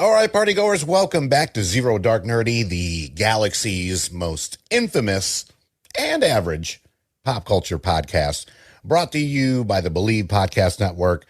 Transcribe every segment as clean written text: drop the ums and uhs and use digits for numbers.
All right, partygoers, welcome back to Zero Dark Nerdy, the galaxy's most infamous and average pop culture podcast, brought to you by the Believe Podcast Network,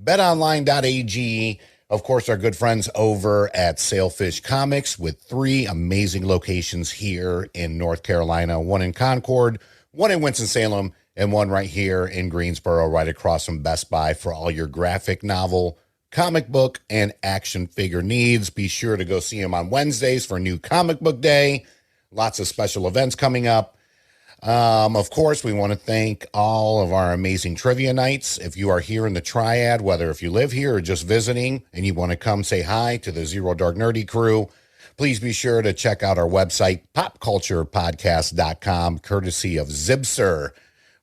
betonline.ag, of course, our good friends over at Sailfish Comics with three amazing locations here in North Carolina, one in Concord, one in Winston-Salem, and one right here in Greensboro, right across from Best Buy for all your graphic novel, comic book, and action figure needs. Be sure to go see them on Wednesdays for New Comic Book Day. Lots of special events coming up. Of course, we want to thank all of our amazing trivia nights. If you are here in the Triad, whether if you live here or just visiting and you want to come say hi to the Zero Dark Nerdy crew, please be sure to check out our website, popculturepodcast.com, courtesy of Zibster.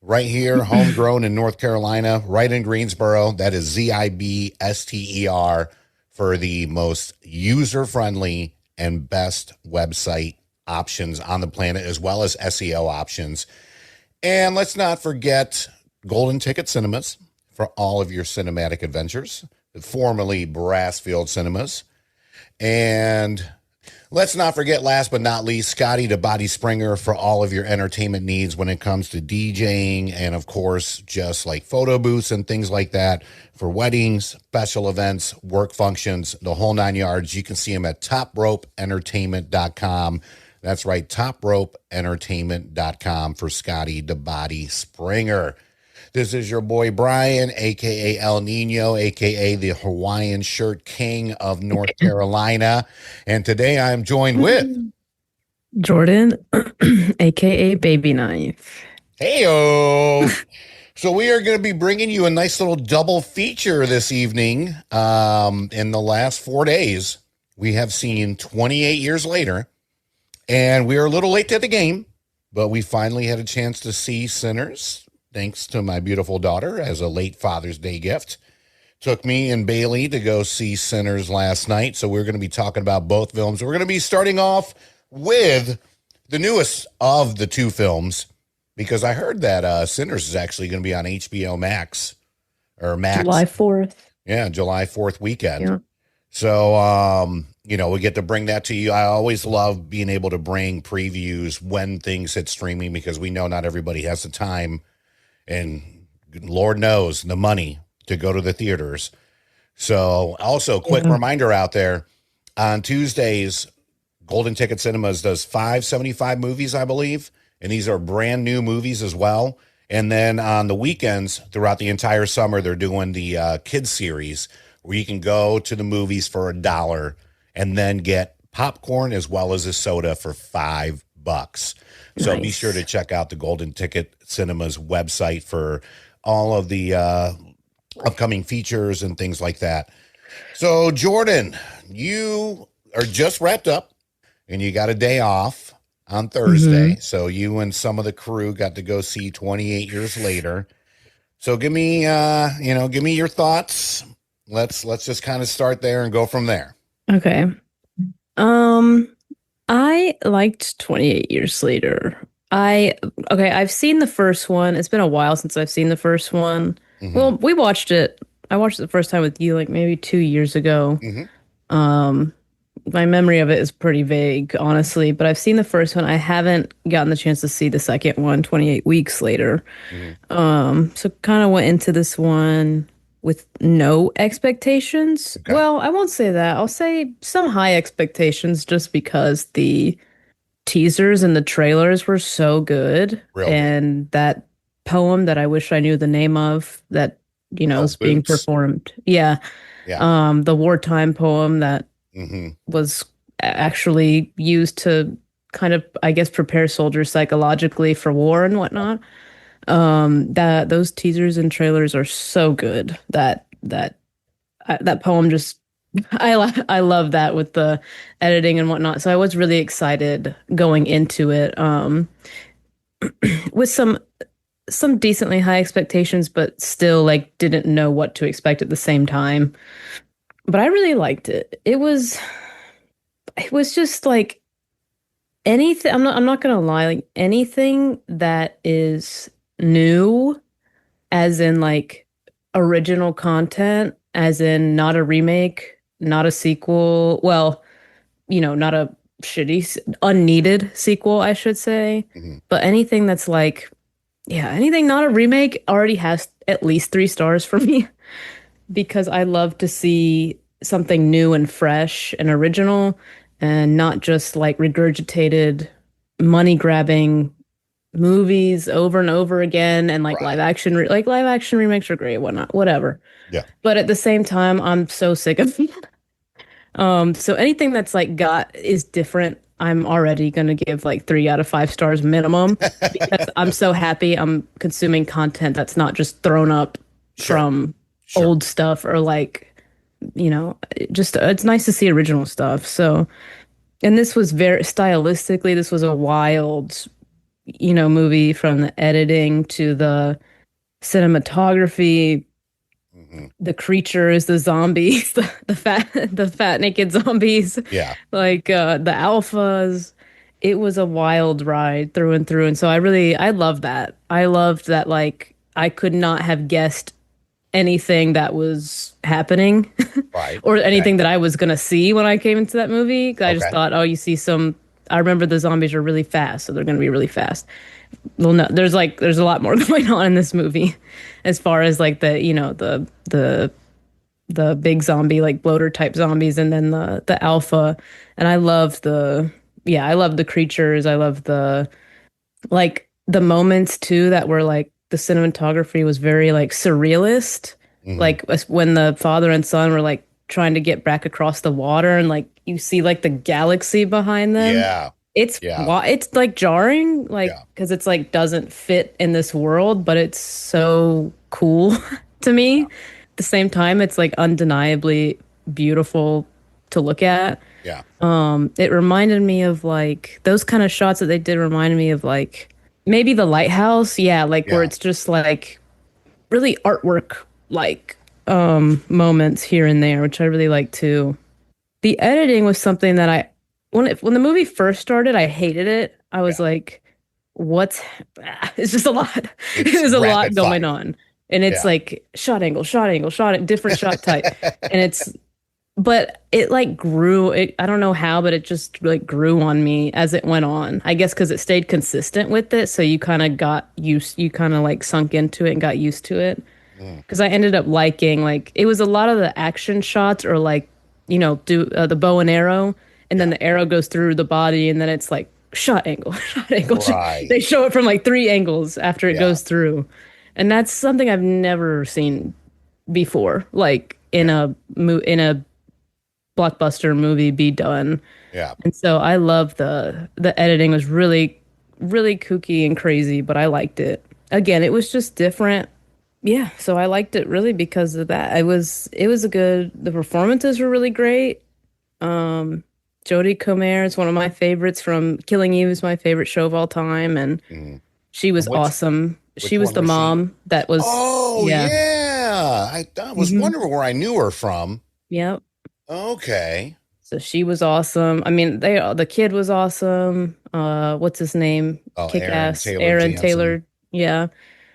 Right here, homegrown in North Carolina, right in Greensboro. That is Zibster for the most user-friendly and best website options on the planet, as well as SEO options. And let's not forget Golden Ticket Cinemas for all of your cinematic adventures, formerly Brassfield Cinemas. And let's not forget, last but not least, Scotty the Body Springer for all of your entertainment needs when it comes to DJing and, of course, just like photo booths and things like that for weddings, special events, work functions, the whole nine yards. You can see him at topropeentertainment.com. That's right, topropeentertainment.com for Scotty the Body Springer. This is your boy Brian, a.k.a. El Nino, a.k.a. the Hawaiian Shirt King of North Carolina. And today I'm joined with Jordan, a.k.a. Baby Knife. Heyo. So we are going to be bringing you a nice little double feature this evening. In the last 4 days, we have seen 28 Years Later. And we are a little late to the game, but we finally had a chance to see Sinners, thanks to my beautiful daughter as a late Father's Day gift. Took me and Bailey to go see Sinners last night. So we're going to be talking about both films. We're going to be starting off with the newest of the two films, because I heard that Sinners is actually going to be on HBO Max or Max. July 4th. Yeah, July 4th weekend. Yeah. So, we get to bring that to you. I always love being able to bring previews when things hit streaming, because we know not everybody has the time and Lord knows the money to go to the theaters. So also quick reminder out there, on Tuesdays, Golden Ticket Cinemas does 575 movies, I believe. And these are brand new movies as well. And then on the weekends throughout the entire summer, they're doing the kids series where you can go to the movies for $1 and then get popcorn as well as a soda for $5. So Be sure to check out the Golden Ticket Cinemas website for all of the upcoming features and things like that. So Jordan, you are just wrapped up and you got a day off on Thursday. Mm-hmm. So you and some of the crew got to go see 28 Years Later. So give me your thoughts. Let's just kind of start there and go from there. Okay. I liked 28 Years Later. I've seen the first one. It's been a while since I've seen the first one. Mm-hmm. Well, we watched it. I watched it the first time with you, like maybe 2 years ago. Mm-hmm. My memory of it is pretty vague, honestly, but I've seen the first one. I haven't gotten the chance to see the second one, 28 Weeks Later. Mm-hmm. So kind of went into this one with no expectations. Okay. Well, I won't say that. I'll say some high expectations just because the teasers and the trailers were so good. Really? And that poem that I wish I knew the name of that, is being performed. Yeah. The wartime poem that was actually used to kind of, I guess, prepare soldiers psychologically for war and whatnot. That those teasers and trailers are so good that poem just I love that with the editing and whatnot. So I was really excited going into it with some decently high expectations, but still like didn't know what to expect at the same time. But I really liked it. It was just like anything. I'm not gonna lie. Like anything that is new, as in like original content, as in not a remake, not a sequel. Well, not a unneeded sequel, I should say. Hmm. But anything that's like, yeah, anything not a remake already has at least 3 stars for me because I love to see something new and fresh and original and not just like regurgitated money grabbing movies over and over again and like Right. live action remakes are great, whatnot, whatever. Yeah. But at the same time, I'm so sick of so anything that's like got is different, I'm already gonna give like 3 out of 5 stars minimum because I'm so happy I'm consuming content that's not just thrown up Sure. from Sure. old stuff or like, just it's nice to see original stuff. So, and this was very stylistically, this was a wild, movie from the editing to the cinematography, Hmm. the creatures, the zombies, the fat naked zombies, Yeah. like the alphas. It was a wild ride through and through. And so I love that. I loved that like I could not have guessed anything that was happening Right. or Okay. anything that I was gonna see when I came into that movie. 'Cause I just Okay. thought, oh, you see some. I remember the zombies are really fast, so they're gonna be really fast. Well, no, there's a lot more going on in this movie, as far as like the big zombie like bloater type zombies, and then the alpha. And I love I love the creatures. I love the moments too that were like the cinematography was very like surrealist, Hmm. like when the father and son were like trying to get back across the water and like you see like the galaxy behind them. Yeah. Yeah. It's like jarring, like Yeah. because it's like doesn't fit in this world, but it's so cool to me. At the same time, it's like undeniably beautiful to look at. Yeah. It reminded me of like those kind of shots that they did reminded me of like maybe the lighthouse, yeah, like where Yeah. it's just like really artwork like moments here and there, which I really like too. The editing was something that when the movie first started, I hated it. I was Yeah. like, what's it's just a lot. It's There's a lot rapid going fire. on. And it's Yeah. like shot angle, different shot type. And but it like I don't know how, but it just like grew on me as it went on. I guess because it stayed consistent with it. So you kind of like sunk into it and got used to it. Mm. Because I ended up liking like it was a lot of the action shots or like do the bow and arrow, and then Yeah. the arrow goes through the body, and then it's like shot angle, shot angle. Right. They show it from like 3 angles after it Yeah. goes through, and that's something I've never seen before, like Yeah. in a blockbuster movie be done. Yeah. And so I love the editing was really kooky and crazy, but I liked it. Again, it was just different. Yeah, so I liked it really because of that. It was a good the performances were really great. Um Jodie Comer is one of my favorites from Killing Eve is my favorite show of all time, and Mm. she was And awesome. She which was one the was she? mom that was Oh yeah. yeah. I was Hmm. wondering where I knew her from. Yep. Okay. So she was awesome. I mean, the kid was awesome. What's his name? Oh, Kick Aaron ass. Taylor Aaron Jansen. Taylor. Yeah,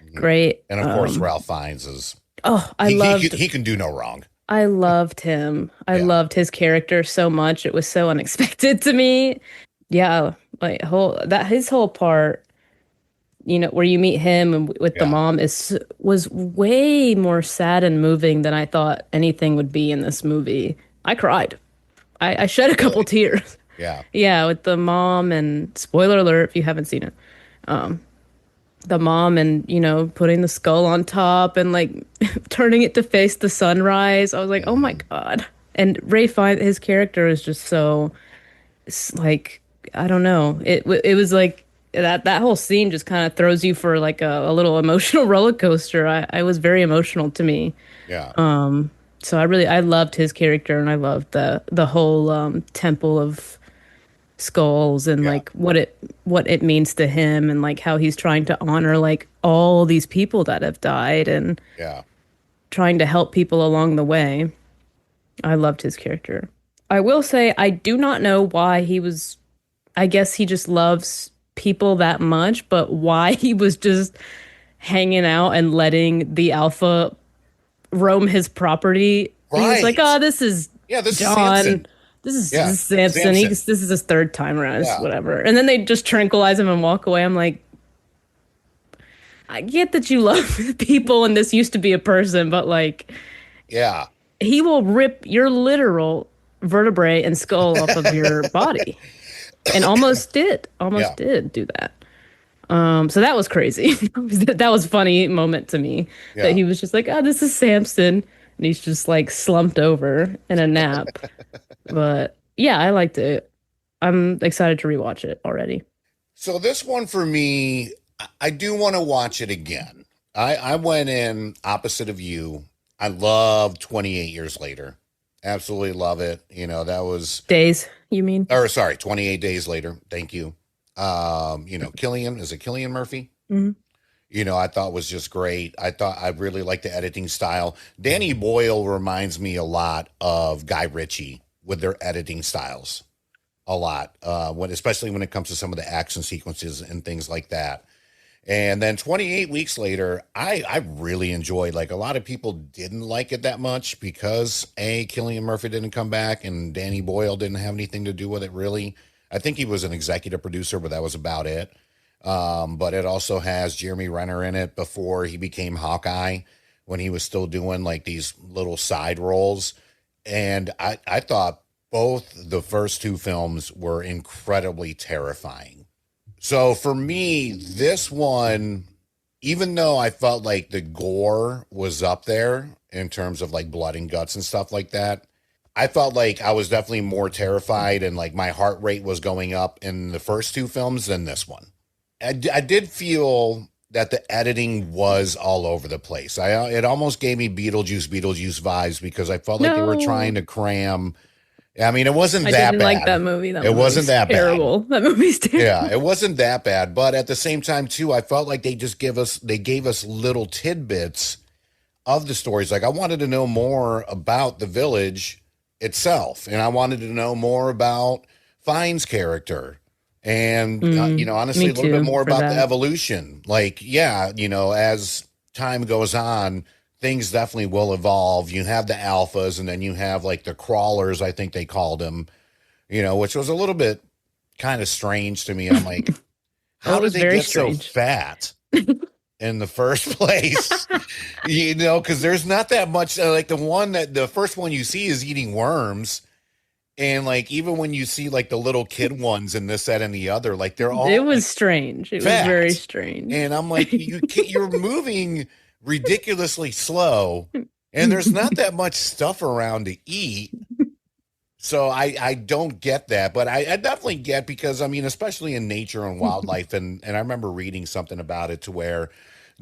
Mhm. great. And of course Ralph Fiennes is Oh, he can do no wrong. I loved him. I Yeah. loved his character so much. It was so unexpected to me. Yeah, like whole that his whole part, where you meet him and with the Yeah. mom was way more sad and moving than I thought anything would be in this movie. I cried. I shed a couple Really. tears. Yeah. Yeah, with the mom and spoiler alert if you haven't seen it. The mom and, putting the skull on top and like turning it to face the sunrise. I was like, "Oh my Hmm. God." And Ray Fiennes, his character is just so like I don't know. It was like that whole scene just kind of throws you for like a little emotional roller coaster. I was very emotional to me. Yeah. So I loved his character, and I loved the whole temple of skulls and Yeah. like what it means to him, and like how he's trying to honor like all these people that have died and Yeah. trying to help people along the way. I loved his character. I will say I do not know why he was I guess he just loves people that much, but why he was just hanging out and letting the alpha roam his property. He was like, Right. "Oh, this is Yeah, this is John, Samson. this Yeah, is Samson. Samson. This is his third time around. It's Yeah, whatever. And then they just tranquilize him and walk away. I'm like, I get that you love people and this used to be a person, but like, yeah, he will rip your literal vertebrae and skull off of your body. And yeah, almost did do that. So that was crazy. That was a funny moment to me that yeah. he was just like, oh, this is Samson. And he's just like slumped over in a nap. But yeah, I liked it. I'm excited to rewatch it already. So this one for me, I do want to watch it again. I went in opposite of you. I love 28 years later. Absolutely love it. You know, that was, Days, you mean? or sorry, 28 days later. Thank you. You know, Killian, is it Killian Murphy? Hmm. You know, I thought was just great. I thought I really liked the editing style. Danny Boyle reminds me a lot of Guy Ritchie with their editing styles a lot. Especially when it comes to some of the action sequences and things like that. And then 28 weeks later, I really enjoyed. Like a lot of people didn't like it that much because Killian Murphy didn't come back and Danny Boyle didn't have anything to do with it really. I think he was an executive producer, but that was about it. But it also has Jeremy Renner in it before he became Hawkeye, when he was still doing like these little side roles. And I thought both the first two films were incredibly terrifying. So for me, this one, even though I felt like the gore was up there in terms of like blood and guts and stuff like that, I felt like I was definitely more terrified and like my heart rate was going up in the first two films than this one. I did feel that the editing was all over the place. It almost gave me Beetlejuice vibes because I felt like they were trying No, to cram. I mean, it wasn't I that didn't like that bad. movie. That It wasn't movie's that bad. terrible. That movie's Yeah, terrible. it wasn't that bad, but at the same time too, I felt like they gave us little tidbits of the stories. Like I wanted to know more about the village itself, and I wanted to know more about Fine's character, and you know, honestly, Me a little bit too more for about the that. evolution. Like, yeah, you know, as time goes on, things definitely will evolve. You have the alphas, and then you have like the crawlers, I think they called them. You know, which was a little bit kind of strange to me. I'm like, That how did was they very get so strange. fat in the first place? You know, because there's not that much. Like the first one you see is eating worms. And like, even when you see like the little kid ones and this, that, and the other, like they're It all was like strange. It was very fat. strange. And I'm like, you're moving ridiculously slow. And there's not that much stuff around to eat. So I don't get that, but I definitely get, because I mean, especially in nature and wildlife, and I remember reading something about it to where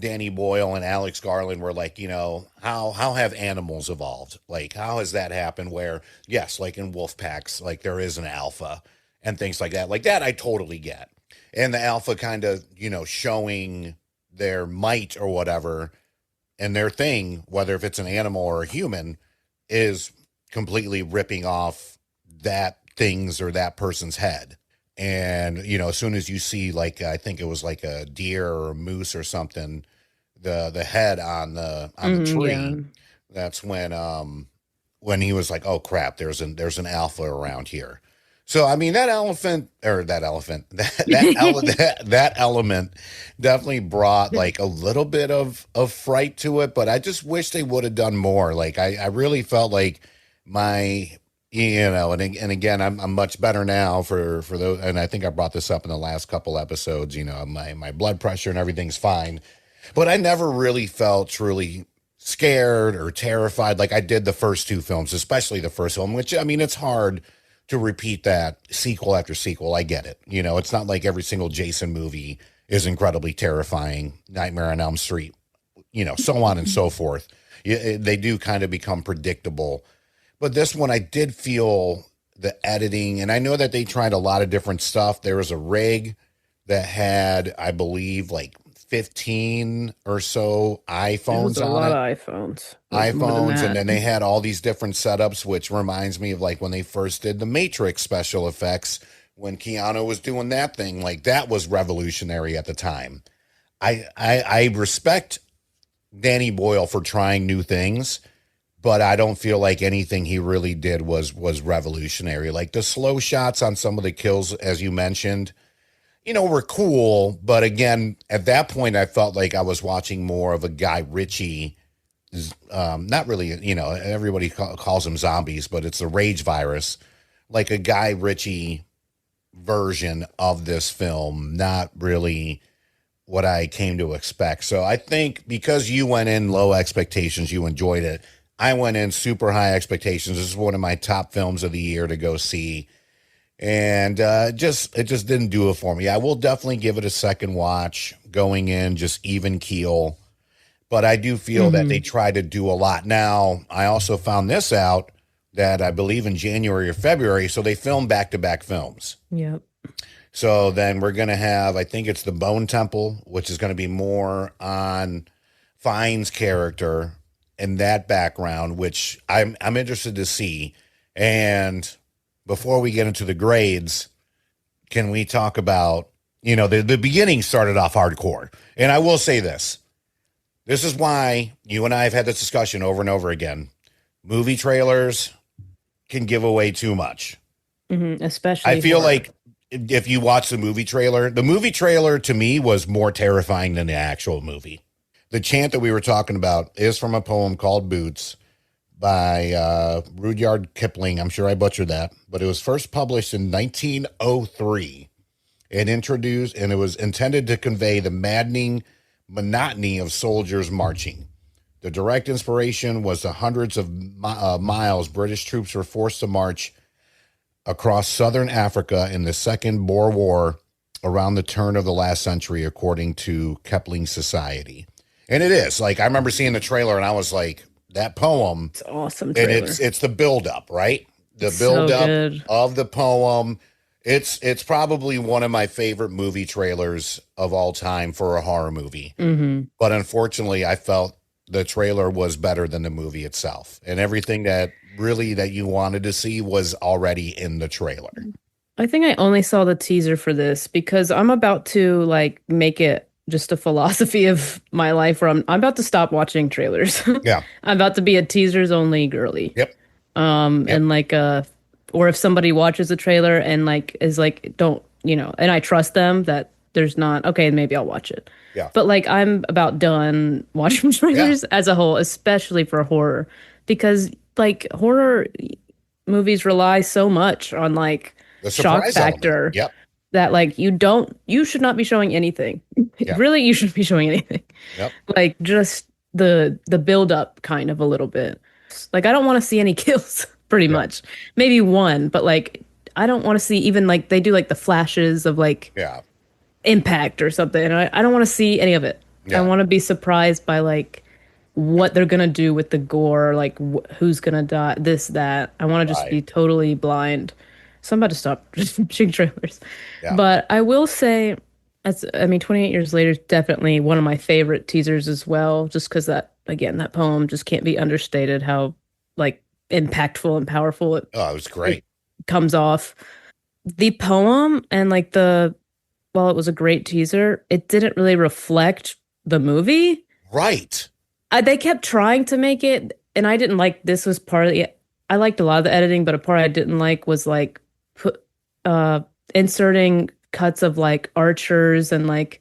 Danny Boyle and Alex Garland were like, you know, how have animals evolved? Like how has that happened where, yes, like in wolf packs, like there is an alpha and things like that. Like that I totally get. And the alpha kind of, you know, showing their might or whatever, and their thing, whether if it's an animal or a human, is completely ripping off that thing's or that person's head. And you know, as soon as you see like I think it was like a deer or a moose or something, the head on the Yeah. tree, that's when he was like, oh crap, there's an alpha around here. So I mean, that element definitely brought like a little bit of fright to it, but I just wish they would have done more. Like I really felt like my, you know, and again, I'm much better now for those, and I think I brought this up in the last couple episodes. You know, my blood pressure and everything's fine, but I never really felt truly scared or terrified like I did the first two films, especially the first film, which I mean, it's hard to repeat that sequel after sequel. I get it. You know, it's not like every single Jason movie is incredibly terrifying. Nightmare on Elm Street, you know, so on and so forth. They do kind of become predictable. But this one, I did feel the editing, and I know that they tried a lot of different stuff. There was a rig that had, I believe, like 15 or so It was iPhones a on lot of it. iPhones. It was more than iPhones, and that. then they had all these different setups, which reminds me of like when they first did the Matrix special effects, when Keanu was doing that thing. Like that was revolutionary at the time. I respect Danny Boyle for trying new things, but I don't feel like anything he really did was revolutionary. Like the slow shots on some of the kills, as you mentioned, were cool. But again, at that point, I felt like I was watching more of a Guy Ritchie. Not really, everybody calls them zombies, but it's the rage virus, like a Guy Ritchie version of this film, not really what I came to expect. So I think because you went in low expectations, you enjoyed it. I went in super high expectations. This is one of my top films of the year to go see. And it just didn't do it for me. I will definitely give it a second watch going in, just even keel. But I do feel that they tried to do a lot. Now, I also found this out that I believe in January or February. So they filmed back-to-back films. Yep. So then we're going to have, I think it's the Bone Temple, which is going to be more on Fiennes' character and that background, which I'm interested to see. And before we get into the grades, can we talk about, the beginning started off hardcore. And I will say this. This is why you and I have had this discussion over and over again. Movie trailers can give away too much. Especially I feel like if you watch the movie trailer to me was more terrifying than the actual movie. The chant that we were talking about is from a poem called Boots by Rudyard Kipling. I'm sure I butchered that, but it was first published in 1903 and it was intended to convey the maddening monotony of soldiers marching. The direct inspiration was the hundreds of miles British troops were forced to march across southern Africa in the Second Boer War around the turn of the last century, according to Kipling Society. And it is like, I remember seeing the trailer and I was like, that poem. It's awesome trailer. And it's the buildup, right? The buildup of the poem. It's probably one of my favorite movie trailers of all time for a horror movie. But unfortunately, I felt the trailer was better than the movie itself. And everything that you wanted to see was already in the trailer. I think I only saw the teaser for this because I'm about to make it just a philosophy of my life where I'm about to stop watching trailers. Yeah. I'm about to be a teasers only girly. Yep. And or if somebody watches a trailer and is don't, and I trust them that there's not, okay, maybe I'll watch it. Yeah. But I'm about done watching trailers as a whole, especially for horror, because horror movies rely so much on the shock factor. Element. Yep. That you should not be showing anything. Yep. Really, you shouldn't be showing anything. Yep. Just the build up kind of a little bit. I don't want to see any kills pretty much. Maybe one, but I don't want to see even they do the flashes of impact or something. And I don't want to see any of it. Yeah. I want to be surprised by what they're gonna do with the gore, who's gonna die, this, that. I want to just be totally blind. So I'm about to stop just watching trailers. Yeah. But I will say, 28 years later is definitely one of my favorite teasers as well, just because that poem just can't be understated how impactful and powerful it was great. It comes off. The poem and while it was a great teaser, it didn't really reflect the movie. Right. They kept trying to make it, and I didn't like this was part of the. I liked a lot of the editing, but a part I didn't like was inserting cuts of archers and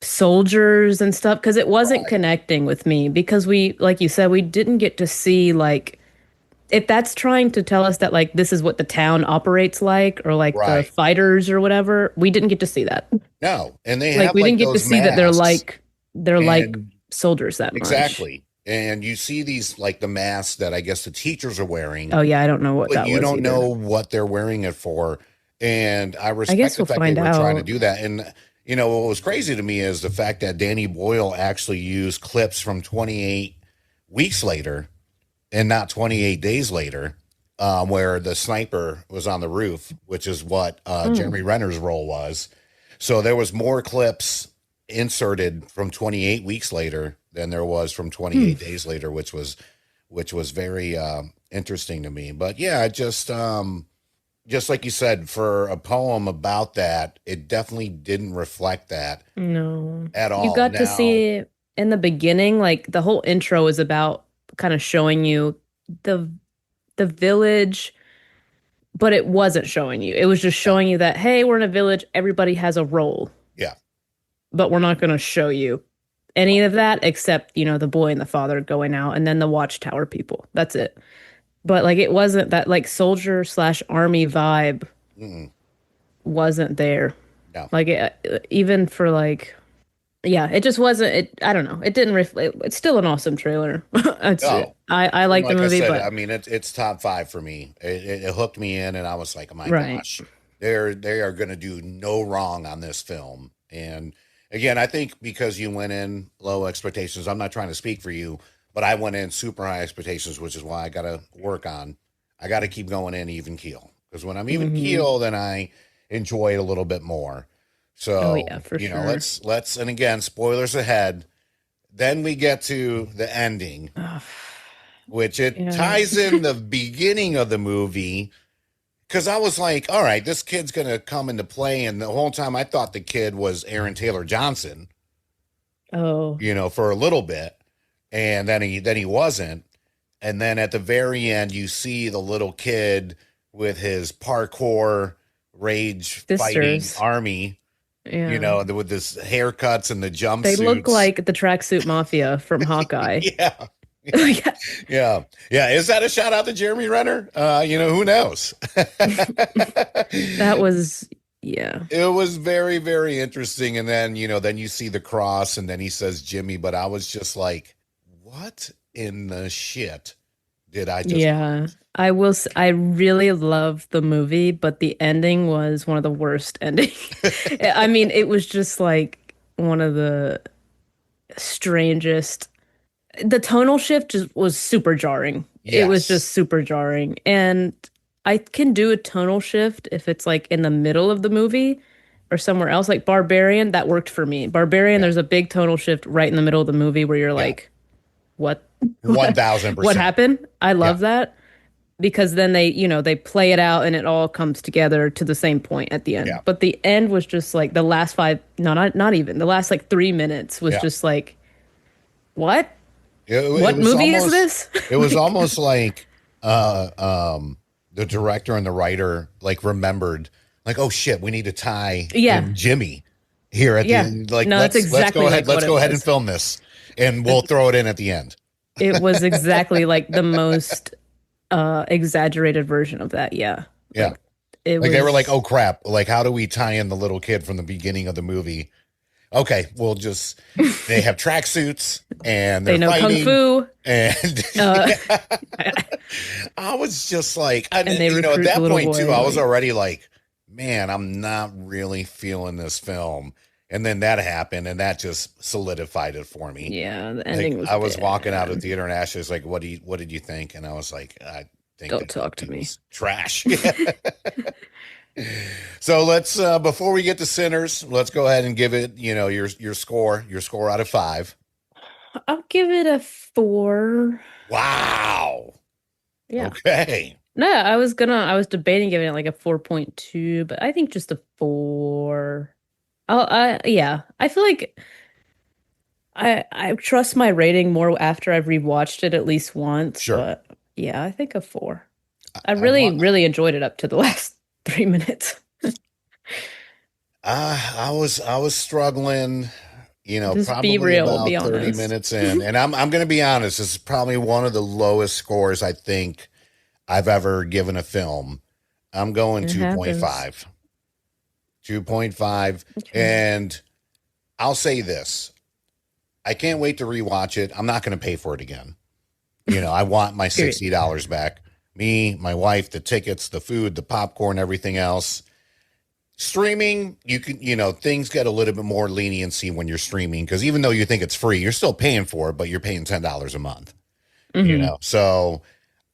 soldiers and stuff because it wasn't connecting with me because we, like you said, we didn't get to see if that's trying to tell us that this is what the town operates like or the fighters or whatever, we didn't get to see that. No, and they have we didn't get to see that they're and soldiers that much. Exactly. And you see these the masks that I guess the teachers are wearing. Oh yeah, I don't know what that was. You don't know what they're wearing it for. And I respect the fact they were trying to do that. And what was crazy to me is the fact that Danny Boyle actually used clips from 28 weeks later and not 28 days later, where the sniper was on the roof, which is what Jeremy Renner's role was. So there was more clips inserted from 28 weeks later than there was from 28 days later, which was very interesting to me. But yeah, just like you said, for a poem about that, it definitely didn't reflect that. No. At all. You got to see in the beginning, the whole intro is about kind of showing you the the village, but it wasn't showing you. It was just Yeah. showing you that, hey, we're in a village, everybody has a role, Yeah. but we're not going to show you any of that except, the boy and the father going out and then the watchtower people. That's it. But like it wasn't that like soldier slash army vibe Mm-mm. wasn't there. No. Like even for like yeah, it just wasn't it I don't know. It didn't reflect it's still an awesome trailer. It's Oh, I and like the like I movie, said, but I mean, it's top five for me. It hooked me in, and I was like, oh my right. gosh, they are going to do no wrong on this film. And again, I think because you went in low expectations, I'm not trying to speak for you, but I went in super high expectations, which is why I got to work on. I got to keep going in even keel, because when I'm even Hmm. keel, then I enjoy it a little bit more. Oh So, yeah, for sure. let's, and again, spoilers ahead. Then we get to the ending, Ugh, which it yeah. ties in the beginning of the movie. Because I was like, all right, this kid's going to come into play. And the whole time I thought the kid was Aaron Taylor Johnson, Oh, for a little bit. And then he wasn't. And then at the very end, you see the little kid with his parkour rage fighting sisters. army, Yeah. with his haircuts and the They look jumpsuits. like the tracksuit mafia from Hawkeye. Yeah. Yeah. Yeah. Yeah. Is that a shout out to Jeremy Renner? Who knows? That was yeah. It was very, very interesting. And then, then you see the cross and then he says Jimmy, but I was just like, what in the shit did I just Yeah. I really love the movie, but the ending was one of the worst endings. I mean, it was just like one of the strangest. The tonal shift just was super jarring. It was Yes. just super jarring. And I can do a tonal shift if it's like in the middle of the movie or somewhere else. Like Barbarian, that worked for me. Barbarian, Yeah. there's a big tonal shift right in the middle of the movie where you're Yeah. like, what? What 1000%. happened? I Yeah. love that because then they play it out and it all comes together to the same point at the end. Yeah. But the end was just like the last five, no, not even the last like 3 minutes was Yeah. just like, what? It What was movie is almost, this? it was Like, almost like, the director and the writer like remembered, like, oh shit, we need to tie yeah, in Jimmy here at the yeah. end. Like, No, that's let's go exactly ahead, like what let's it go ahead and was. film this, and we'll throw it in at the end. It was exactly like the most exaggerated version of that. Yeah. Yeah. Like it Like they were like, was oh crap, like how do we tie in the little kid from the beginning of the movie? Okay, we'll just they have tracksuits and they they're know kung fighting, fu, and uh I was just like, and and they at recruit the that little point too, boy I was like already like, man, I'm not really feeling this film. And then that happened, and that just solidified it for me. yeah, the Like ending was I was walking out of bad. theater, and Ashley's like, what did you think?" And I was like, "I think Don't that talk to movie me. was trash." So let's before we get to Sinners, let's go ahead and give it, your score out of five. I'll give it a 4. Wow. Yeah. Okay. No, I was debating giving it like a 4.2, but I think just a 4. Yeah. I feel like I trust my rating more after I've rewatched it at least once, Sure. but yeah, I think a 4. I I really, want. really enjoyed it up to the last 3 minutes. I was struggling, Just be probably real, be about 30 honest. minutes in. And I'm going to be honest, this is probably one of the lowest scores I think I've ever given a film. I'm going It happens. 2.5. 2.5. Okay. And I'll say this. I can't wait to rewatch it. I'm not going to pay for it again. I want my Period. $60 back. Me, my wife, the tickets, the food, the popcorn, everything else. Streaming, you can, things get a little bit more leniency when you're streaming because even though you think it's free, you're still paying for it, but you're paying $10 a month, Hmm. So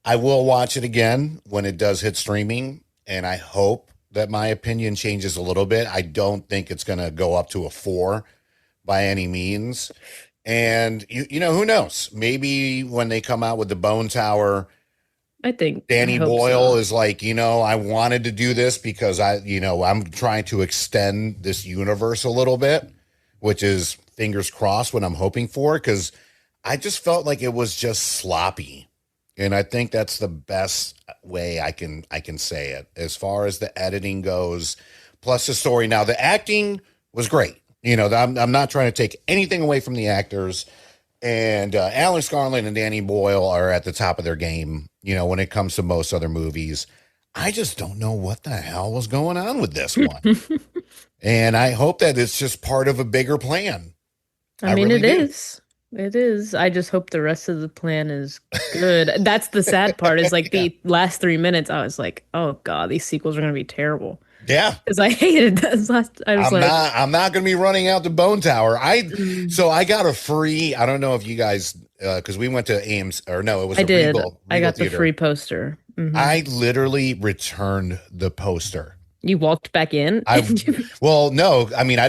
I will watch it again when it does hit streaming, and I hope that my opinion changes a little bit. I don't think it's going to go up to a 4 by any means. And who knows? Maybe when they come out with the Bone Tower, I Danny hope Boyle so. is like, I wanted to do this because I'm trying to extend this universe a little bit, which is fingers crossed what I'm hoping for. Because I just felt like it was just sloppy. And I think that's the best way I can say it as far as the editing goes, plus the story. Now the acting was great. I'm not trying to take anything away from the actors. And Alex Garland and Danny Boyle are at the top of their game, when it comes to most other movies. I just don't know what the hell was going on with this one. And I hope that it's just part of a bigger plan. I I mean, really it do. is. It is. I just hope the rest of the plan is good. That's the sad part is like Yeah. the last 3 minutes, I was like, oh God, these sequels are going to be terrible. Yeah. Because I hated this last. I was like, I'm not going to be running out the Bone Tower. mm, So I got a free, I don't know if you guys, because we went to Ames, or no, it was I a did. I Regal got the free Theater. poster. I literally returned the poster. You walked back in? I well, no, I mean,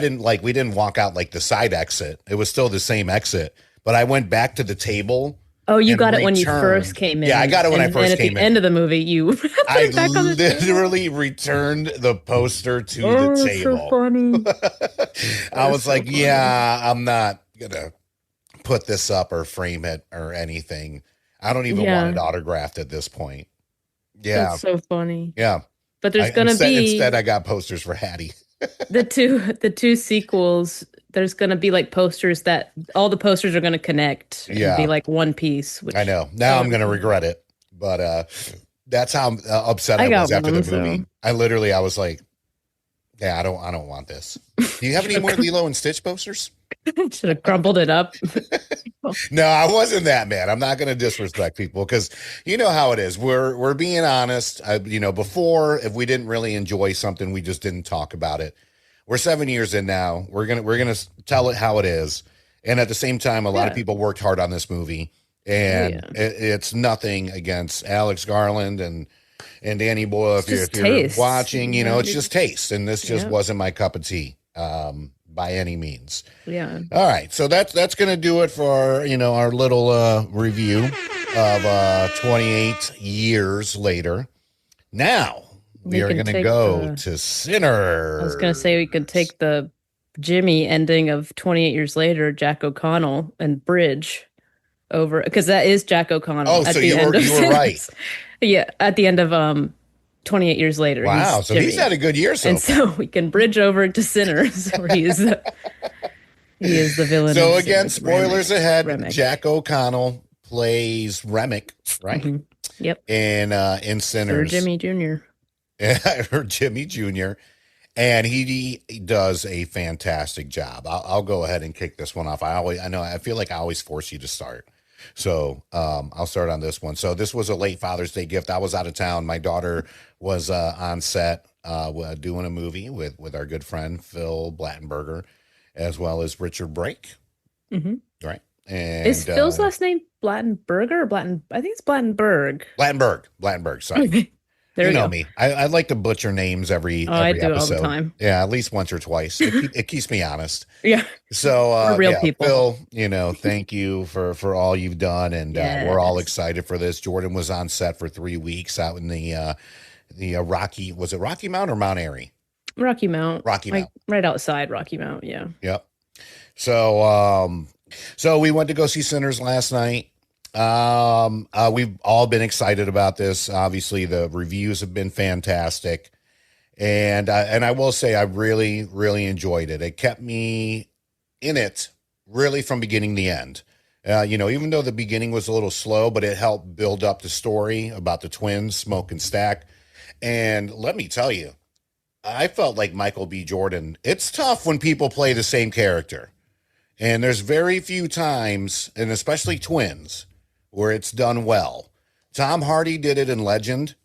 we didn't walk out like the side exit. It was still the same exit, but I went back to the table Oh, you and got it when you first returned. came Yeah, I in. got it when I And first at the came end in. of the movie, you put I it back on the table. literally returned the poster to the Oh, it's so table. funny. I That's was so like, funny. yeah, I'm not gonna put this up or frame it or anything. I don't even want Yeah, it autographed at this point. that's Yeah, so funny. yeah. But there's I gonna instead be I got posters for Hattie. the two sequels. There's gonna be like posters that all the posters are gonna connect and be Yeah, like one piece, I which know. Now that I'm would be gonna cool. regret it, but that's how upset I I was got after the one, so movie. I was like, yeah, I don't want this. Do you have any should more have Lilo and Stitch posters? should have crumpled it up. No, I wasn't that mad. I'm not going to disrespect people because you know how it is. We're being honest. Before if we didn't really enjoy something, we just didn't talk about it. We're 7 years in now. We're gonna tell it how it is, and at the same time, a lot of Yeah. people worked hard on this movie, Oh and yeah. it's nothing against Alex Garland and Danny Boyle. It's If just you're taste. watching, it's just taste, and this just Yeah. wasn't my cup of tea by any means. Yeah. All right, so that's gonna do it for our little review of 28 years later. Now we We are can gonna take go the to I was gonna say we could Sinners. take the Jimmy ending of 28 years later, Jack O'Connell and Bridge over because that is Jack O'Connell Oh, so at the you end were of you were right. Sinners. Yeah, at the end of 28 years later, he's Wow, so he's Jimmy. had a good year so And far. so we can bridge over to Sinners where he is the villain So of again, Sinners, spoilers Remick. ahead. Remick. Jack O'Connell plays Remick, right? hmm Yep. In Sir Sinners, Jimmy Jr. or Jimmy Jr. And he does a fantastic job. I'll go ahead and kick this one off. I feel like I always force you to start. So I'll start on this one. So this was a late Father's Day gift. I was out of town. My daughter was on set doing a movie with our good friend Phil Blattenberger, as well as Richard Brake, hmm right? Is And Phil's last name Blattenberger or Blatten? I think it's Blattenberg. Blattenberg. Sorry. Okay. There You we know go. me. I like to butcher names every Oh, I every do it all the episode. time. Yeah, at least once or twice. It keeps me honest. Yeah, So we're real yeah, people. Phil, thank you for all you've done, and we're all Yes. excited for this. Jordan was on set for 3 weeks out in the Rocky. Was it Rocky Mount or Mount Airy? Rocky Mount. Rocky Like Mount. right outside Rocky Mount. Yeah. Yep. So so we went to go see Sinners last night. We've all been excited about this. Obviously, the reviews have been fantastic. And I will say I really, really enjoyed it. It kept me in it really from beginning to end. Even though the beginning was a little slow, but it helped build up the story about the twins, Smoke and Stack. And let me tell you, I felt like Michael B. Jordan. It's tough when people play the same character. And there's very few times, and especially twins, where it's done well. Tom Hardy did it in Legend,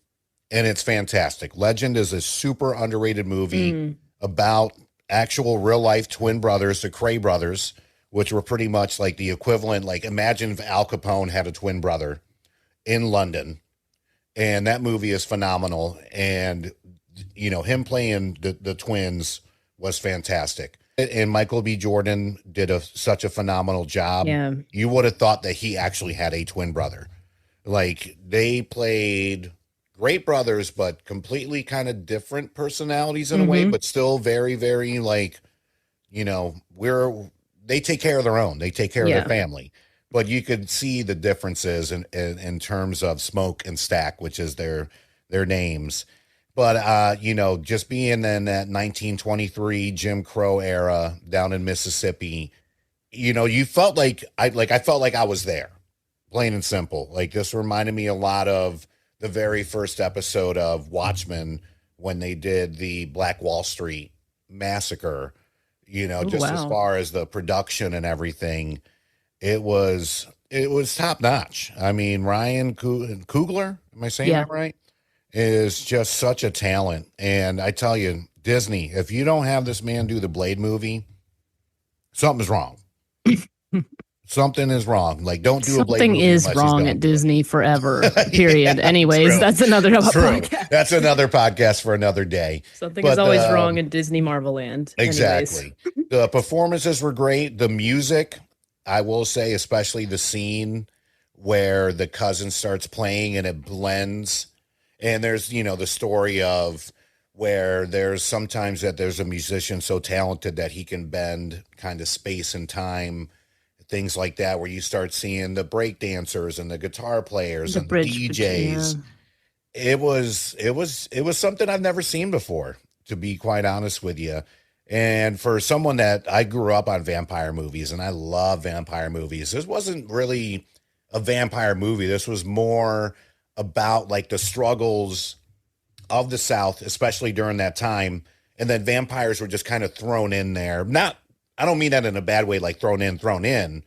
and it's fantastic. Legend is a super underrated movie Mm. about actual real life twin brothers, the Cray brothers, which were pretty much like the equivalent. Like, imagine if Al Capone had a twin brother in London, and that movie is phenomenal. And him playing the twins was fantastic. And Michael B. Jordan did such a phenomenal job. Yeah. You would have thought that he actually had a twin brother. Like, they played great brothers, but completely kind of different personalities in a way, hmm but still very, very like, we're they take care of their own. They take care of their Yeah. family. but you could see the differences in terms of Smoke and Stack, which is their names. But just being in that 1923 Jim Crow era down in Mississippi, you felt I felt like I was there, plain and simple. Like this reminded me a lot of the very first episode of Watchmen when they did the Black Wall Street massacre. Oh, Just as wow. far as the production and everything, it was top notch. I mean, Ryan Coogler, am I saying Yeah. that right? Is just such a talent. And I tell you, Disney, if you don't have this man do the Blade movie, something's wrong. Something is wrong. Like, don't do a Blade Something movie is unless he's wrong going at to do it. Disney forever, period. Yeah, Anyways, true. that's another True. That's podcast. another podcast for another day. Something is But always wrong in Disney Marvel Land. Anyways. exactly. The performances were great. The music, I will say, especially the scene where the cousin starts playing and it blends. And there's, the story of where there's sometimes that there's a musician so talented that he can bend kind of space and time, things like that, where you start seeing the break dancers and the guitar players The and the bridge between, yeah. DJs. It was something I've never seen before, to be quite honest with you. And for someone that I grew up on vampire movies and I love vampire movies, this wasn't really a vampire movie. This was more about like the struggles of the South, especially during that time. And then vampires were just kind of thrown in there. Not, I don't mean that in a bad way, like thrown in,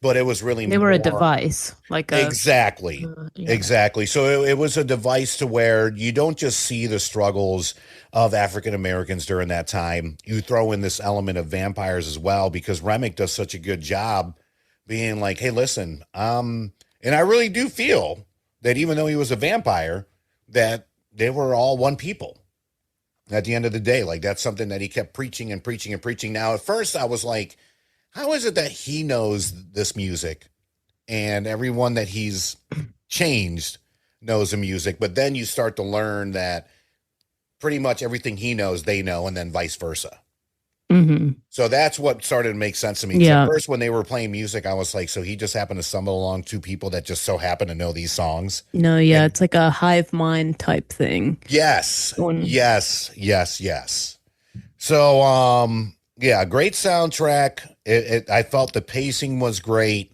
but it was really They were a more. device, like a, Exactly. yeah. Exactly. So it was a device to where you don't just see the struggles of African Americans during that time. You throw in this element of vampires as well, because Remick does such a good job being like, hey, listen, and I really do feel that even though he was a vampire, that they were all one people at the end of the day. Like that's something that he kept preaching and preaching and preaching. Now, at first I was like, how is it that he knows this music and everyone that he's changed knows the music? But then you start to learn that pretty much everything he knows, they know, and then vice versa. Hmm. So that's what started to make sense to me. Because at Yeah. first, when they were playing music, I was like, so he just happened to stumble along two people that just so happen to know these songs. No, yeah, And it's like a hive mind type thing. yes, When yes, yes, yes. So, yeah, great soundtrack. I felt the pacing was great.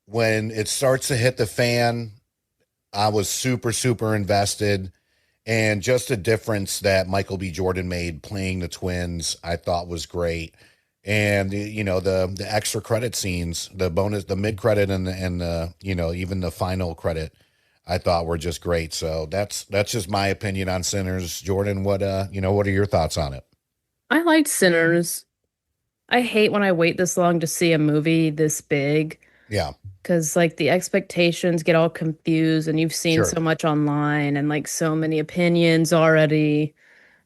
When it starts to hit the fan, I was super, super invested. And just the difference that Michael B. Jordan made playing the twins, I thought was great. And the extra credit scenes, the bonus, the mid credit, and even the final credit, I thought were just great. So that's just my opinion on Sinners. Jordan, what are your thoughts on it? I liked Sinners. I hate when I wait this long to see a movie this big Yeah, because like the expectations get all confused and you've seen sure. so much online and like so many opinions already.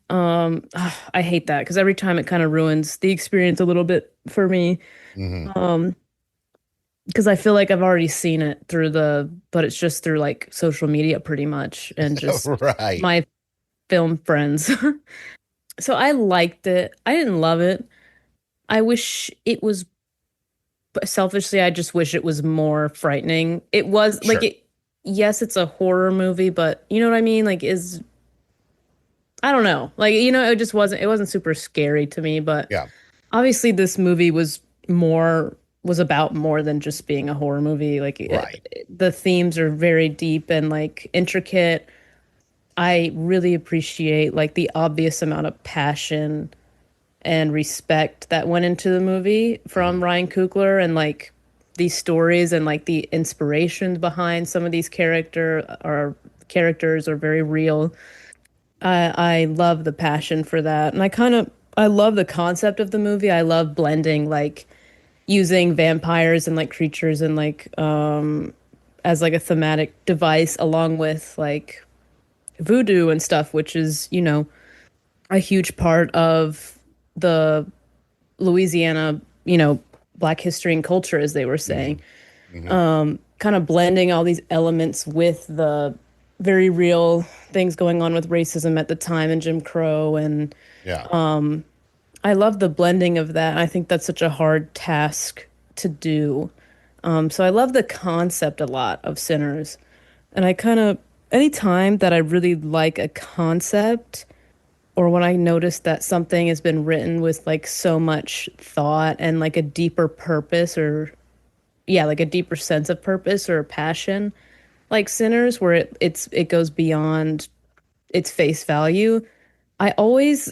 I hate that because every time it kind of ruins the experience a little bit for me. Hmm. Um, because I feel like I've already seen it but it's just through like social media pretty much and just Right. my film friends. So I liked it. I didn't love it. I wish it was selfishly, I just wish it was more frightening. It was like Sure. it, yes, it's a horror movie, but you know what I mean? Like is I don't know. Like, it wasn't super scary to me, but Yeah. obviously this movie was about more than just being a horror movie. Like Right. the themes are very deep and like intricate. I really appreciate like the obvious amount of passion and respect that went into the movie Hmm. from Ryan Coogler and like these stories and like the inspirations behind some of these characters are very real. I love the passion for that. And I love the concept of the movie. I love blending like using vampires and like creatures and like as like a thematic device along with like voodoo and stuff, which is, a huge part of the Louisiana, Black history and culture, as they were Hmm. saying. Hmm. Kind of blending all these elements with the very real things going on with racism at the time and Jim Crow. And Yeah. I love the blending of that. I think that's such a hard task to do. So I love the concept a lot of Sinners. And I kind of, anytime that I really like a concept, or when I notice that something has been written with like so much thought and like a deeper purpose, or yeah, like a deeper sense of purpose or passion, like Sinners, where it goes beyond its face value. I always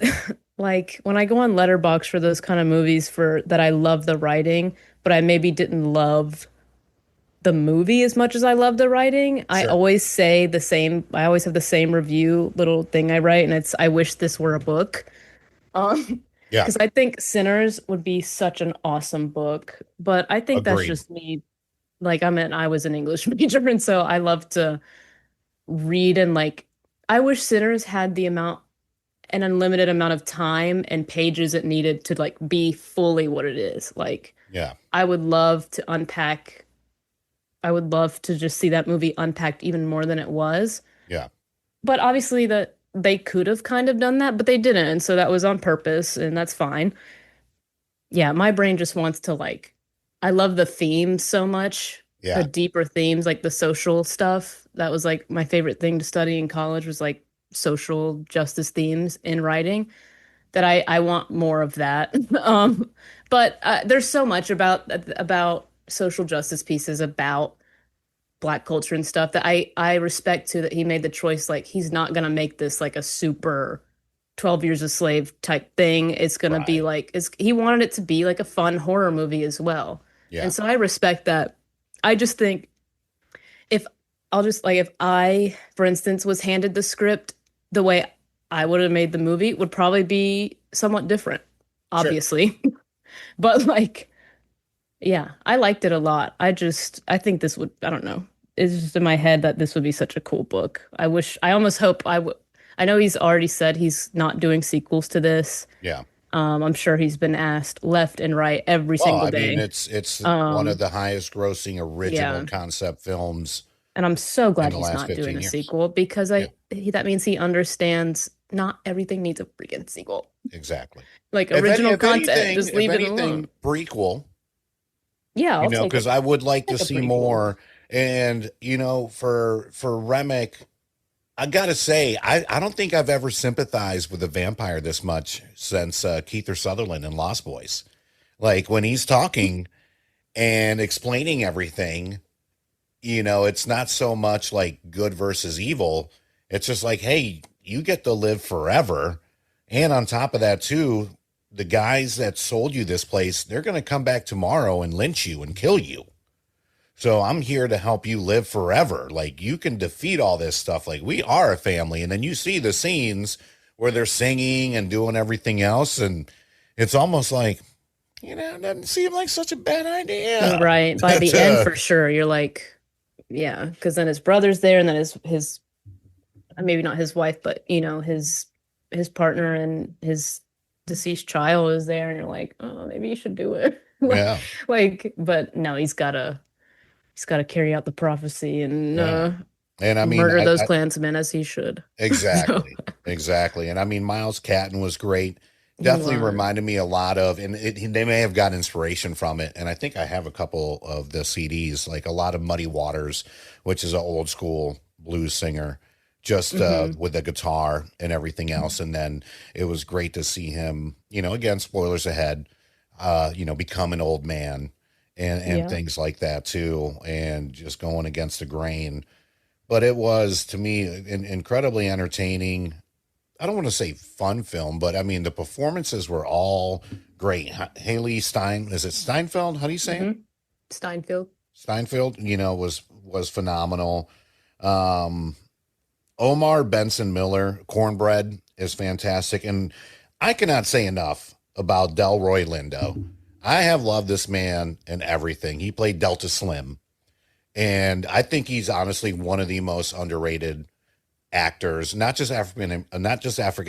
like when I go on Letterbox for those kind of movies for that I love the writing, but I maybe didn't love the movie as much as I love the writing. I Sure. always say the same, I always have the same review little thing I write, and it's I wish this were a book. Um, Yeah. because I think Sinners would be such an awesome book, but I think that's Agreed. just me. Like I was an English major, and so I love to read and like I wish Sinners had an unlimited amount of time and pages it needed to like be fully what it is. Like Yeah. I would love to unpack I would love to just see that movie unpacked even more than it was. Yeah. But obviously that they could have kind of done that, but they didn't, and so that was on purpose, and that's fine. Yeah, my brain just wants to like I love the themes so much, the Yeah. deeper themes, like the social stuff. That was like my favorite thing to study in college was like social justice themes in writing that I want more of that. But there's so much about social justice pieces about Black culture and stuff that I respect too that he made the choice like he's not gonna make this like a super 12 Years a Slave type thing. It's gonna be Right. like he wanted it to be like a fun horror movie as well. Yeah. And so I respect that. I just think if I'll just like if I, for instance, was handed the script, the way I would have made the movie would probably be somewhat different, Sure. obviously. But like, yeah, I liked it a lot. I think this would, I don't know. It's just in my head that this would be such a cool book. I almost hope I would. I know he's already said he's not doing sequels to this. Yeah. I'm sure he's been asked left and right every Well, single I mean, day. it's one of Um, the highest grossing original yeah. concept films And I'm so in glad the he's last not doing 15 a years. sequel because Yeah, that means he understands not everything needs a freaking sequel. exactly. Like original content, just If leave it alone. anything, prequel, Yeah, I'll take because it. I would like to Like a see prequel. more. And, for Remick, I gotta say, I don't think I've ever sympathized with a vampire this much since Keith Sutherland in Lost Boys. Like when he's talking and explaining everything, it's not so much like good versus evil. It's just like, hey, you get to live forever. And on top of that, too, the guys that sold you this place, they're going to come back tomorrow and lynch you and kill you. So I'm here to help you live forever. Like you can defeat all this stuff. Like we are a family. And then you see the scenes where they're singing and doing everything else. And it's almost like, it doesn't seem like such a bad idea. Right. By the end, for sure, you're like, yeah, because then his brother's there, and then his maybe not his wife, but his partner and his deceased child is there, and you're like, oh, maybe you should do it. Yeah. But no, he's gotta carry out the prophecy and Yeah. And I mean, murder those Klansmen as he should. So exactly, exactly. And I mean, Miles Catton was great. he Definitely was. reminded me a lot of, and they may have got inspiration from it. And I think I have a couple of the CDs, like a lot of Muddy Waters, which is an old school blues singer, just Hmm. with the guitar and everything else. And then it was great to see him, again, spoilers ahead, become an old man and Yeah. things like that too, and just going against the grain. But it was to me incredibly entertaining. I don't want to say fun film, but I mean the performances were all great. Haley Stein, is it Steinfeld? How do you say it? Hmm. Steinfeld. Steinfeld, was phenomenal. Um, Omar Benson Miller, Cornbread, is fantastic, and I cannot say enough about Delroy Lindo. I have loved this man and everything. He played Delta Slim, and I think he's honestly one of the most underrated actors, not just African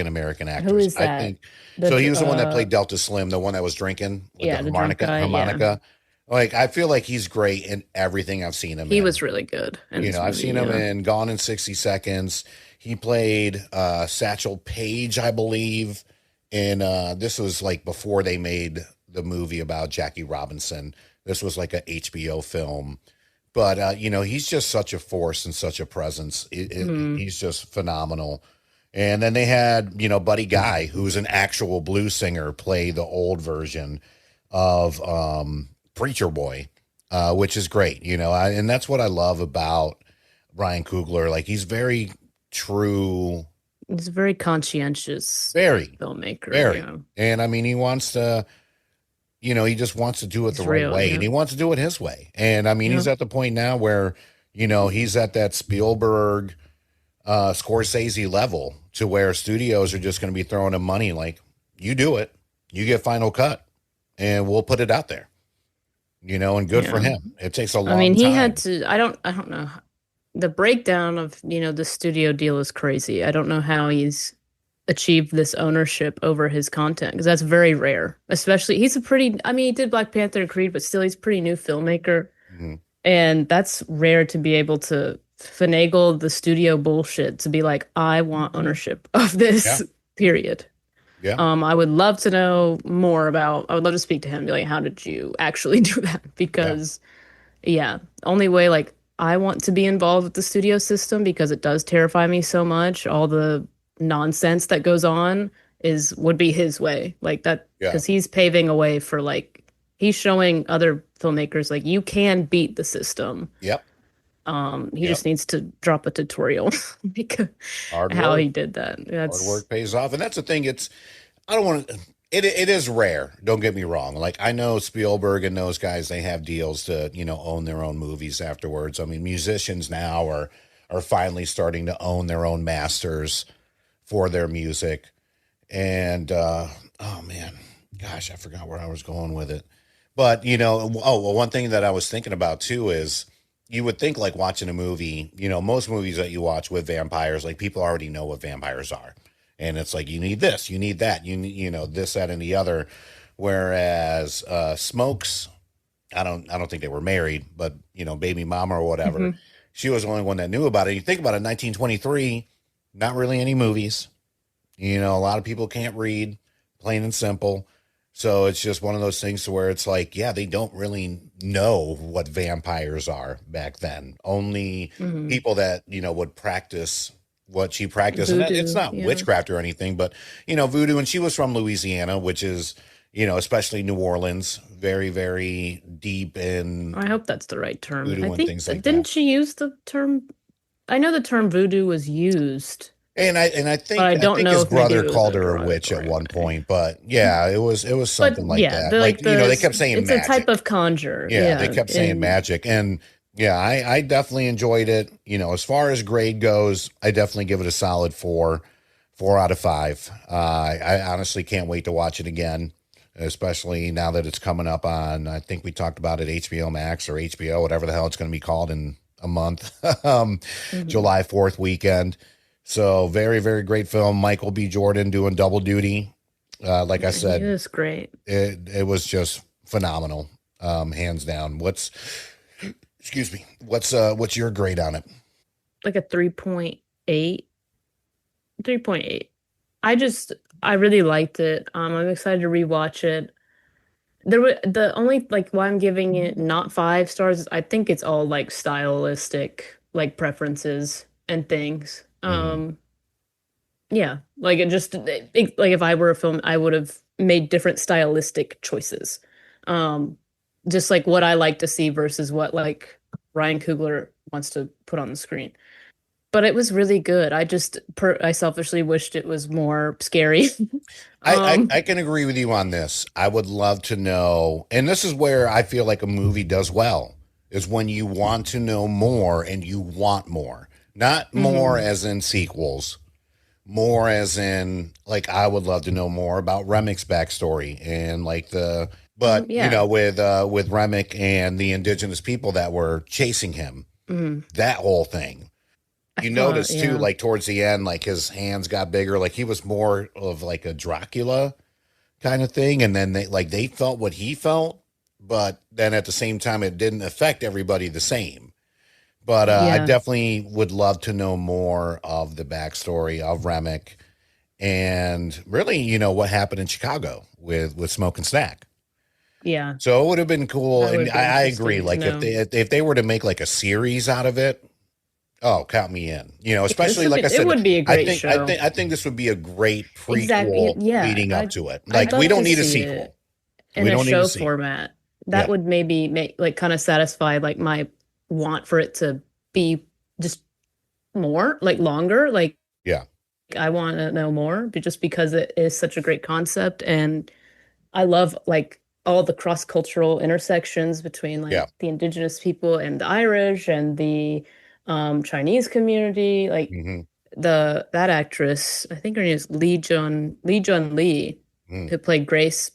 American Who actors. is I that? think so. He was the one that The played Delta Slim, the one that was drinking with the yeah, the drunk guy. Yeah, harmonica. Like I feel like he's great in everything I've seen him he in. was really good in this I've movie. seen him Yeah. in Gone in 60 Seconds. He played Satchel Paige, I believe. And this was like before they made the movie about Jackie Robinson. This was like a HBO film, but he's just such a force and such a presence. Mm. He's just phenomenal. And then they had, Buddy Guy, who's an actual blues singer, play the old version of Preacher Boy, which is great, and that's what I love about Ryan Coogler. Like, he's very true, He's a very conscientious very, filmmaker. very. Yeah, And I mean, he wants to, he just wants to do it the he's right real. way, Yeah, and he wants to do it his way. And I mean, yeah. he's at the point now where, he's at that Spielberg, Scorsese level to where studios are just going to be throwing him money. Like, you do it, you get final cut, and we'll put it out there. And good for Yeah. him. It takes a I mean, long he had time. to. I don't know. The breakdown of, the studio deal is crazy. I don't know how he's achieved this ownership over his content because that's very rare. Especially, he's a pretty. I mean, he did Black Panther and Creed, but still, he's a pretty new filmmaker, Mhm. and that's rare to be able to finagle the studio bullshit to be like, I want ownership of Yeah, this. Period. yeah, I would love to know more about. I would love to speak to him. Be like, how did you actually do that? yeah, Because yeah, only way like I want to be involved with the studio system because it does terrify me so much. All the nonsense that goes on is would be his way. Like that yeah, because he's paving a way for like he's showing other filmmakers like you can beat the system. yep, He yep. just needs to drop a tutorial because Hard how he work, did that. hard That's work pays off, and that's the thing. I don't want to. It is rare. Don't get me wrong. Like, I know Spielberg and those guys, they have deals to own their own movies afterwards. I mean, musicians now are finally starting to own their own masters for their music. And oh man, gosh, I forgot where I was going with it. But well, one thing that I was thinking about too is you would think, like, watching a movie, most movies that you watch with vampires, like, people already know what vampires are. And it's like, you need this, you need that, you need, this, that, and the other. Whereas Smokes, I don't think they were married, but baby mama or whatever, Mhm. she was the only one that knew about it. You think about it, 1923, not really any movies. A lot of people can't read, plain and simple. So it's just one of those things to where it's like, yeah, they don't really know what vampires are back then. Only Mhm. people that, would practice what she practiced. And it's Voodoo. not Yeah. witchcraft or anything, but, voodoo. And she was from Louisiana, which is, especially New Orleans, very, very deep in I hope that's the right term. I voodoo and think things like that. didn't she use the term I know the term voodoo was used, And I but think I I don't think know his if maybe brother it was called a her a witch at derogatory one way. point, but yeah, it was But something like yeah, that. the Like, like they kept saying it's a type of magic. conjure. Yeah, they Yeah. kept saying And magic. And yeah, I definitely enjoyed it. As far as grade goes, I definitely give it a solid 4 out of 5. I honestly can't wait to watch it again, especially now that it's coming up on, I think we talked about it, HBO Max or HBO, whatever the hell it's going to be called in a month, mhm. July 4th weekend. So very, very great film. Michael B. Jordan doing double duty. Like I Yeah, he said, is great. it was just phenomenal, hands down. Excuse me, what's your grade on it? Like a 3.8. 3.8. I just I really liked it. I'm excited to rewatch it. There were the only like why I'm giving it not 5 stars is I think it's all like stylistic like preferences and things. Mhm. Yeah, like like if I were a film, I would have made different stylistic choices. Um, just like what I like to see versus what like Ryan Coogler wants to put on the screen. But it was really good. I selfishly wished it was more scary. I can agree with you on this. I would love to know, and this is where I feel like a movie does well, is when you want to know more and you want more. Not more Mhm. as in sequels, more as in, like, I would love to know more about Remic's backstory and like but Yeah. with Remick and the indigenous people that were chasing him, Mhm. that whole thing. I You thought, notice too, yeah. like, towards the end, like, his hands got bigger, like he was more of like a Dracula kind of thing. And then they felt what he felt, but then at the same time, it didn't affect everybody the same. But I Yeah. definitely would love to know more of the backstory of Remick and really, what happened in Chicago with Smoke and Stack. Yeah, So it would have been cool. that And would be I agree. interesting to Like know. if they were to make like a series out of it, oh, count me in. You know, Yeah, this especially would be like I it said, would be a great show. I think this would be a great Exactly. prequel Yeah, leading up to it. I'd Like we love don't to need a see it sequel. in We a don't need a show sequel. format. That Yeah. would maybe make like kind of satisfy like my want for it to be just more, like longer. Like Yeah. I want to know more, but just because it is such a great concept and I love like all the cross-cultural intersections between Yeah. like the indigenous people and the Irish and the Chinese community. Like Hmm. the that actress, I think her name is Lee Jun Lee, Mm. who played Yep.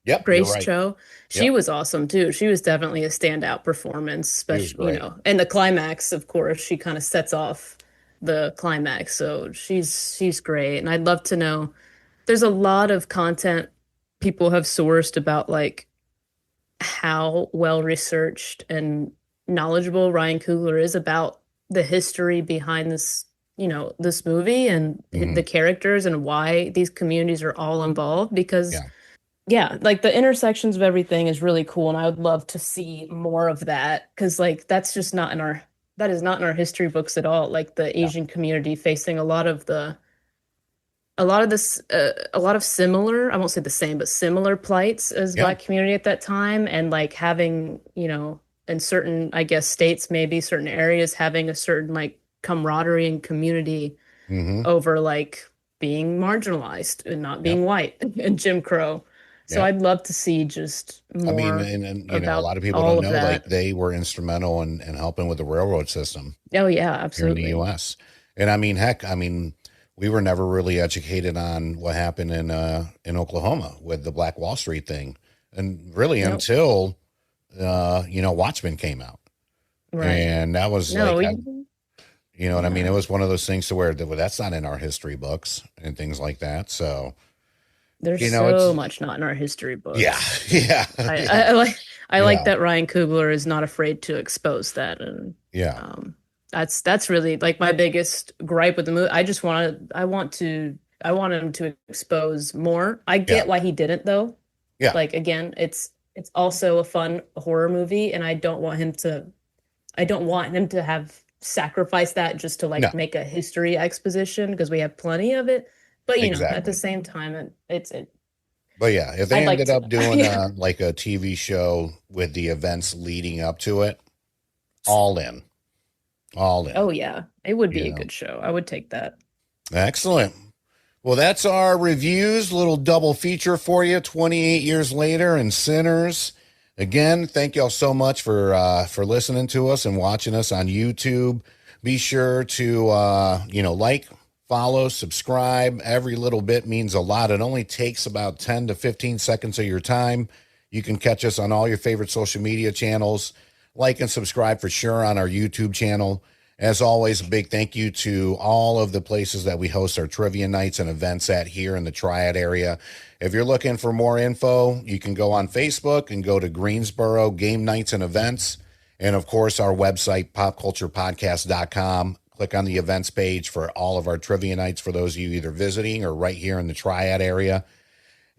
You're Grace right. Cho. She Yep. was awesome too. She was definitely a standout performance, He was especially, great. and the climax, of course, she kind of sets off the climax. So she's great. And I'd love to know, there's a lot of content people have sourced about like how well researched and knowledgeable Ryan Coogler is about the history behind this movie and Hmm. the characters and why these communities are all involved because Yeah. yeah, like the intersections of everything is really cool, and I would love to see more of that because like that is not in our history books at all. Like the Yeah. Asian community facing a lot of similar, I won't say the same, but similar plights as Yeah. Black community at that time, and like having, in certain, I guess, states, maybe certain areas having a certain like camaraderie and community Hmm. over like being marginalized and not Yep. being white and Jim Crow. So Yep. I'd love to see just I mean, more and you know, a about lot of people all don't of know like that. they were instrumental in helping with the railroad system Oh yeah, here in the absolutely. U.S. And I mean, heck, I mean, we were never really educated on what happened in Oklahoma with the Black Wall Street thing, and really Nope. until you know, Watchmen came out, Right. and that was No, like, we, you know what I mean? It yeah. was one of those things to where well, that's not in our history books and things like that. So There's you know, it's so much not in our history yeah, books. yeah, I, I, yeah, I like I like yeah, that Ryan Coogler is not afraid to expose that, and yeah, um, that's really like my biggest gripe with the movie. I want him to expose more. I yeah, get why he didn't though. yeah. Like again, it's also a fun horror movie, and I don't want him to have sacrificed that just to No, like make a history exposition because we have plenty of it. But at the exactly. same time, it But yeah, if they I'd like ended to up know. doing Yeah. like a TV show with the events leading up to it, all in, all in. Oh yeah, it would You be a know, good show. I would take that. excellent. Well, that's our reviews, little double feature for you. 28 years later, and Sinners. Again, thank y'all so much for listening to us and watching us on YouTube. Be sure to you know, like, follow, subscribe. Every little bit means a lot. It only takes about 10 to 15 seconds of your time. You can catch us on all your favorite social media channels. Like and subscribe for sure on our YouTube channel. As always, a big thank you to all of the places that we host our trivia nights and events at here in the Triad area. If you're looking for more info, you can go on Facebook and go to Greensboro Game Nights and Events. And of course, our website, popculturepodcast.com. Click on the events page for all of our trivia nights for those of you either visiting or right here in the Triad area.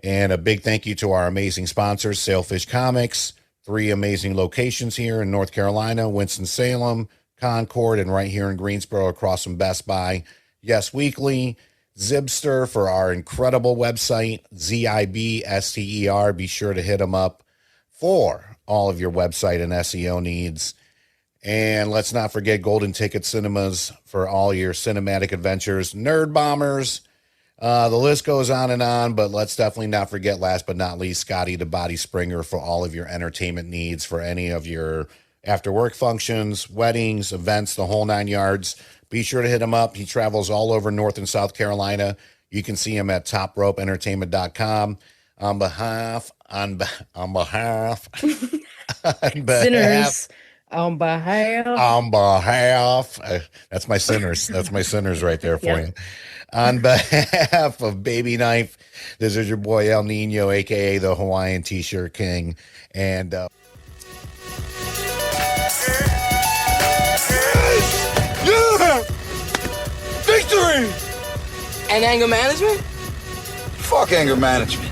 And a big thank you to our amazing sponsors, Sailfish Comics, 3 amazing locations here in North Carolina, Winston-Salem, Concord, and right here in Greensboro across from Best Buy. Yes Weekly, Zibster for our incredible website, Zibster. Be sure to hit them up for all of your website and SEO needs. And let's not forget Golden Ticket Cinemas for all your cinematic adventures, Nerd Bombers. The list goes on, but let's definitely not forget, last but not least, Scotty the Body Springer for all of your entertainment needs for any of your after work functions, weddings, events, the whole 9 yards. Be sure to hit him up. He travels all over North and South Carolina. You can see him at topropeentertainment.com. On behalf, on behalf, on behalf, Sinners on behalf. on behalf. That's my sinners. That's my sinners right there for Yep. you. On behalf of Baby Knife, this is your boy El Nino, aka the Hawaiian T-shirt King, and Yeah! Victory! And anger management? Fuck anger management.